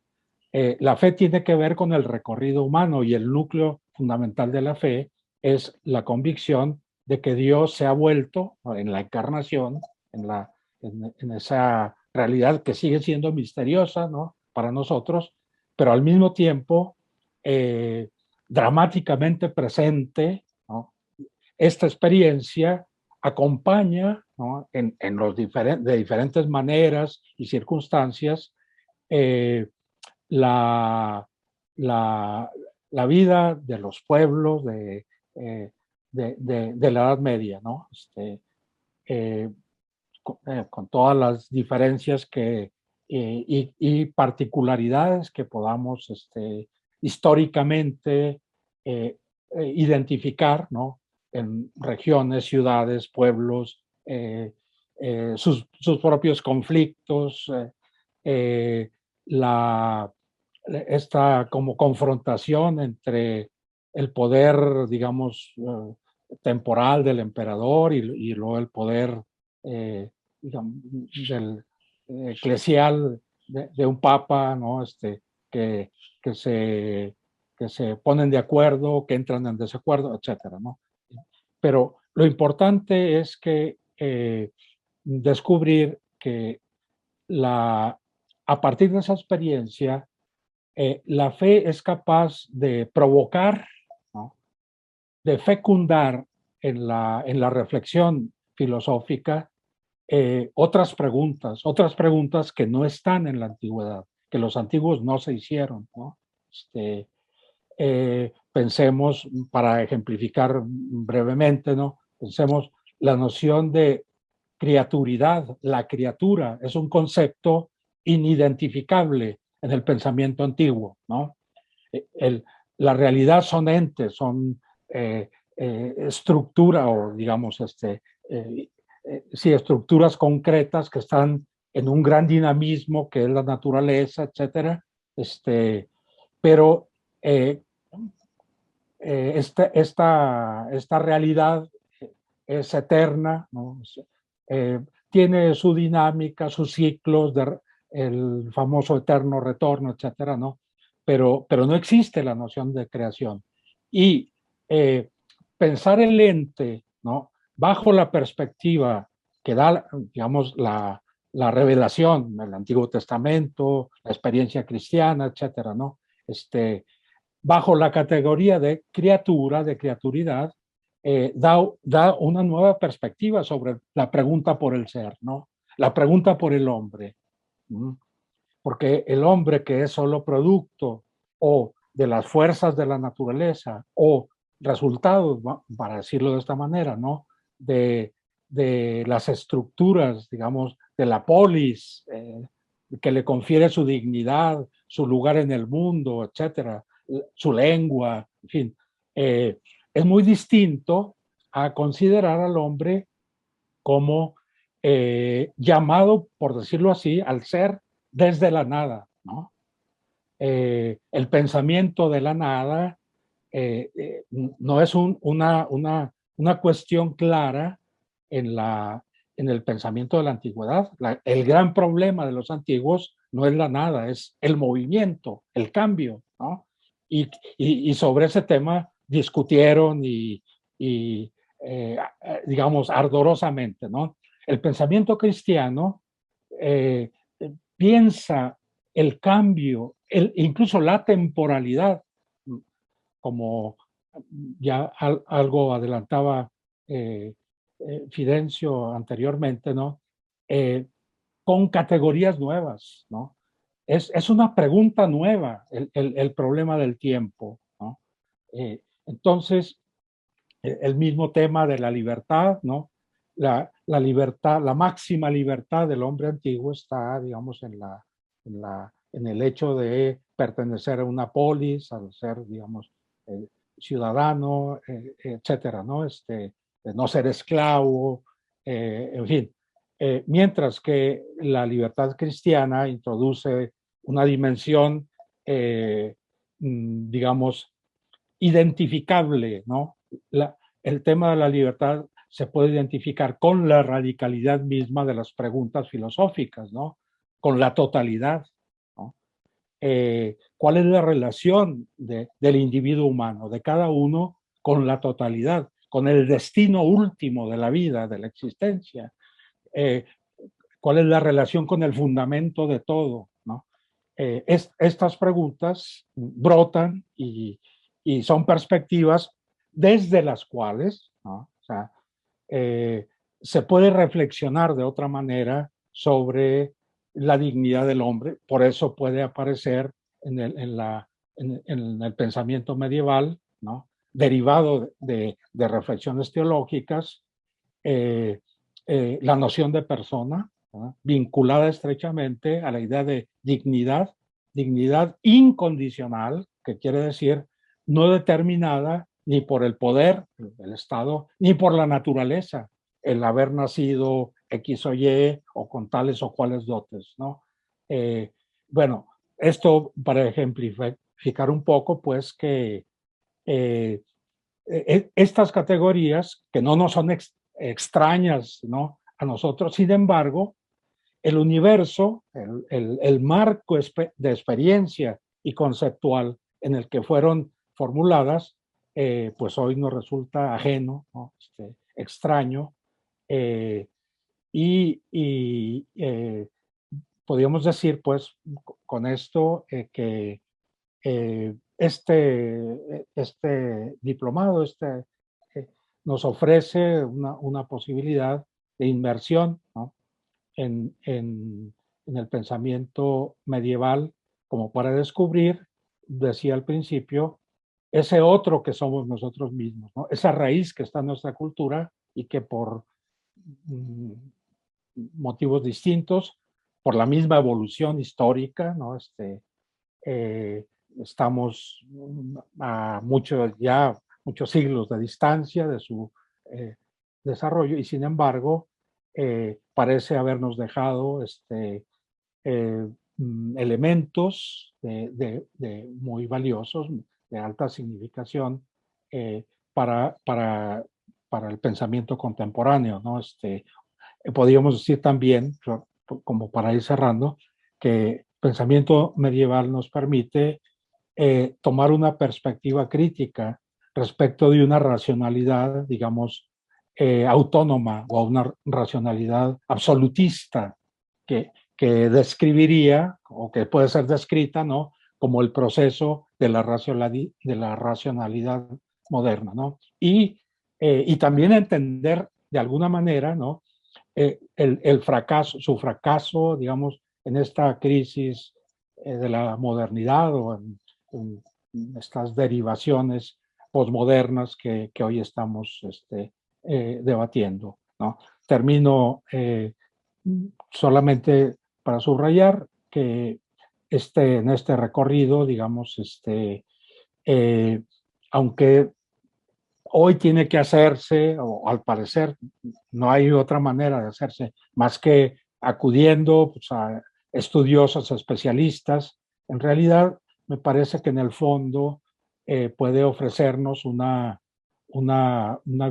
La fe tiene que ver con el recorrido humano y el núcleo fundamental de la fe es la convicción de que Dios se ha vuelto en la encarnación, en esa realidad que sigue siendo misteriosa, ¿no? Para nosotros, pero al mismo tiempo dramáticamente presente, ¿no? Esta experiencia acompaña, ¿no? De diferentes maneras y circunstancias la, la, la vida de los pueblos de la Edad Media, ¿no? Con todas las diferencias y particularidades que podamos históricamente identificar, ¿no? En regiones, ciudades, pueblos, sus propios conflictos, la, esta como confrontación entre el poder, digamos, temporal del emperador y luego el poder digamos, del eclesial de un papa, ¿no? Que, que, se, que se ponen de acuerdo, que entran en desacuerdo, etcétera, ¿no? Pero lo importante es que descubrir que a partir de esa experiencia, la fe es capaz de provocar, ¿no? De fecundar en la reflexión filosófica otras preguntas que no están en la antigüedad, que los antiguos no se hicieron, ¿no? Pensemos, para ejemplificar brevemente, ¿no? Pensemos la noción de criaturidad. La criatura es un concepto inidentificable en el pensamiento antiguo, ¿no? La realidad son entes, son estructura o digamos, sí, estructuras concretas que están en un gran dinamismo que es la naturaleza, etcétera. Pero esta realidad es eterna, ¿no? Tiene su dinámica, sus ciclos, el famoso eterno retorno, etcétera, ¿no? Pero no existe la noción de creación. Y pensar el ente, ¿no? Bajo la perspectiva que da, digamos, la revelación, el Antiguo Testamento, la experiencia cristiana, etcétera, ¿no? Bajo la categoría de criatura, de criaturidad, da una nueva perspectiva sobre la pregunta por el ser, ¿no? La pregunta por el hombre. Porque el hombre que es solo producto o de las fuerzas de la naturaleza o resultado, para decirlo de esta manera, ¿no? De las estructuras, digamos, de la polis, que le confiere su dignidad, su lugar en el mundo, etcétera, su lengua, en fin, es muy distinto a considerar al hombre como llamado, por decirlo así, al ser desde la nada, ¿no? El pensamiento de la nada no es una cuestión clara en el pensamiento de la antigüedad. El gran problema de los antiguos no es la nada, es el movimiento, el cambio, ¿no? Y sobre ese tema discutieron digamos, ardorosamente, ¿no? El pensamiento cristiano eh, piensa el cambio, incluso la temporalidad, como ya algo adelantaba Fidencio anteriormente, ¿no? Con categorías nuevas, ¿no? es una pregunta nueva el problema del tiempo, ¿no? Entonces, el mismo tema de la libertad, ¿no? La libertad, la máxima libertad del hombre antiguo está, digamos, en el hecho de pertenecer a una polis, al ser, digamos, ciudadano, etcétera, ¿no? De no ser esclavo, en fin. Mientras que la libertad cristiana introduce una dimensión, digamos, identificable, ¿no? El tema de la libertad se puede identificar con la radicalidad misma de las preguntas filosóficas, ¿no? Con la totalidad, ¿no? ¿Cuál es la relación del individuo humano, de cada uno, con la totalidad, con el destino último de la vida, de la existencia? ¿Cuál es la relación con el fundamento de todo, ¿no? Estas preguntas brotan y son perspectivas desde las cuales, ¿no? O sea, se puede reflexionar de otra manera sobre la dignidad del hombre. Por eso puede aparecer en el pensamiento medieval, ¿no? Derivado de reflexiones teológicas, la noción de persona, ¿no? Vinculada estrechamente a la idea de dignidad, dignidad incondicional, que quiere decir no determinada ni por el poder, el Estado, ni por la naturaleza, el haber nacido X o Y o con tales o cuales dotes, ¿no? Bueno, esto para ejemplificar un poco, pues que estas categorías, que no nos son extrañas, ¿no?, a nosotros, sin embargo, el universo, el marco de experiencia y conceptual en el que fueron formuladas, pues hoy nos resulta ajeno, ¿no? Extraño, eh, y podríamos decir, pues, con esto, que este diplomado eh, nos ofrece una posibilidad de inmersión, ¿no?, en el pensamiento medieval, como para descubrir, decía al principio, ese otro que somos nosotros mismos, ¿no? Esa raíz que está en nuestra cultura y que por motivos distintos, por la misma evolución histórica, ¿no? Eh, Estamos a muchos siglos de distancia de su desarrollo y sin embargo parece habernos dejado elementos muy valiosos, de alta significación eh, para, para, para el pensamiento contemporáneo, ¿no? Podríamos decir también, como para ir cerrando, que el pensamiento medieval nos permite tomar una perspectiva crítica respecto de una racionalidad, digamos, autónoma o una racionalidad absolutista que describiría o que puede ser descrita, ¿no?, como el proceso de la racionalidad moderna, ¿no? Y también entender de alguna manera, ¿no?, el fracaso, su fracaso, digamos, en esta crisis de la modernidad o en estas derivaciones posmodernas que hoy estamos debatiendo, ¿no? Termino solamente para subrayar que en este recorrido, digamos, eh, aunque hoy tiene que hacerse, o al parecer no hay otra manera de hacerse más que acudiendo, pues, a estudiosos, especialistas. En realidad, me parece que en el fondo puede ofrecernos una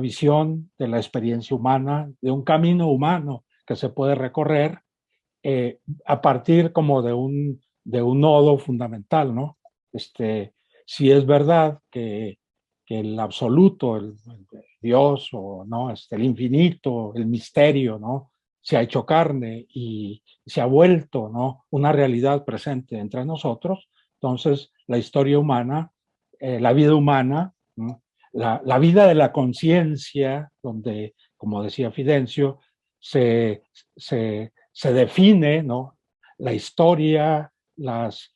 visión de la experiencia humana, de un camino humano que se puede recorrer a partir como de un nodo fundamental, ¿no? Si es verdad que el absoluto, el Dios, o no, el infinito, el misterio, ¿no?, se ha hecho carne y se ha vuelto, ¿no?, una realidad presente entre nosotros. Entonces, la historia humana, la vida humana, ¿no?, la vida de la conciencia, donde, como decía Fidencio, se define, ¿no?, la historia, las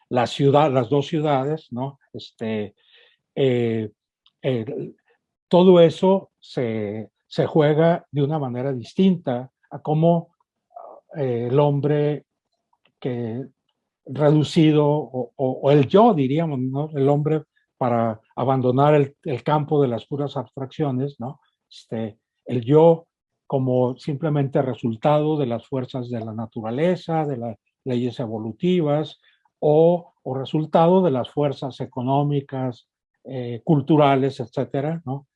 dos ciudades, ¿no? Todo eso se juega de una manera distinta a cómo el hombre que reducido, o el yo, diríamos, ¿no? El hombre, para abandonar el campo de las puras abstracciones, ¿no? El yo como simplemente resultado de las fuerzas de la naturaleza, de las leyes evolutivas, o resultado de las fuerzas económicas, culturales, etcétera, ¿no?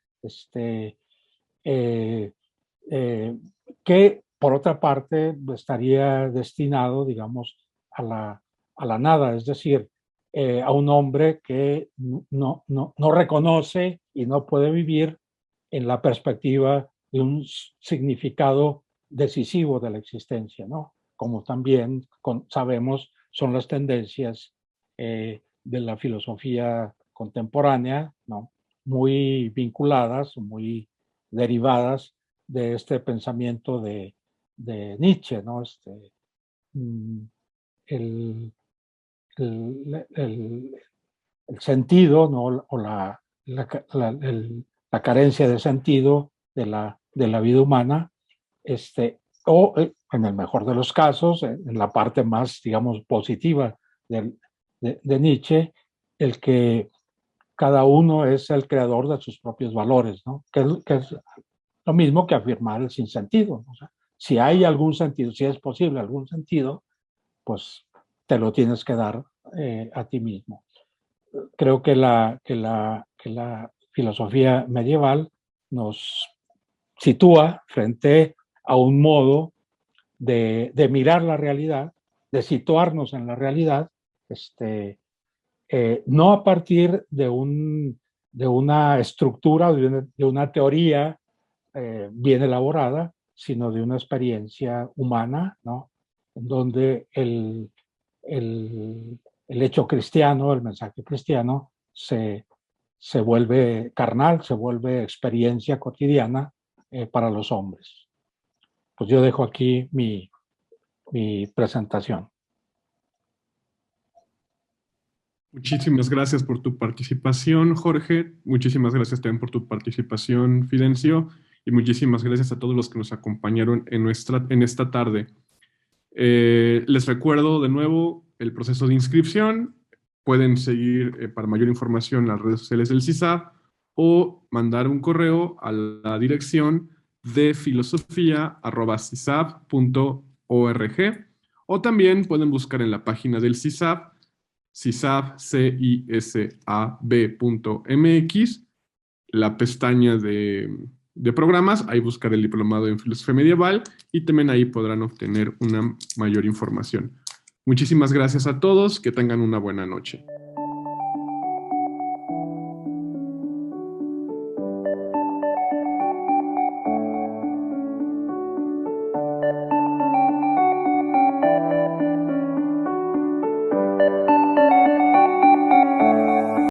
Eh, que por otra parte estaría destinado, digamos, a la nada, es decir, a un hombre que no reconoce y no puede vivir en la perspectiva de un significado decisivo de la existencia, ¿no? Como también sabemos son las tendencias de la filosofía contemporánea, ¿no? Muy vinculadas, muy derivadas de este pensamiento de Nietzsche, ¿no? El, el sentido, ¿no? O la carencia de sentido de la vida humana, o en el mejor de los casos, en la parte más, digamos, positiva de Nietzsche, el que cada uno es el creador de sus propios valores, ¿no? Que es lo mismo que afirmar el sinsentido. O sea, si hay algún sentido, si es posible algún sentido, pues te lo tienes que dar a ti mismo. Creo que la filosofía medieval nos sitúa frente a un modo de mirar la realidad, de situarnos en la realidad, no a partir de una estructura, de una teoría bien elaborada, sino de una experiencia humana, ¿no? En donde el hecho cristiano, el mensaje cristiano, se vuelve carnal, se vuelve experiencia cotidiana para los hombres. Pues yo dejo aquí mi presentación. Muchísimas gracias por tu participación, Jorge. Muchísimas gracias también por tu participación, Fidencio. Y muchísimas gracias a todos los que nos acompañaron en esta tarde. Les recuerdo de nuevo el proceso de inscripción. Pueden seguir para mayor información las redes sociales del CISAB o mandar un correo a la dirección de filosofía@cisab.org, o también pueden buscar en la página del CISAB, cisab.mx, la pestaña de programas. Ahí buscar el diplomado en filosofía medieval y también ahí podrán obtener una mayor información. Muchísimas gracias a todos, que tengan una buena noche.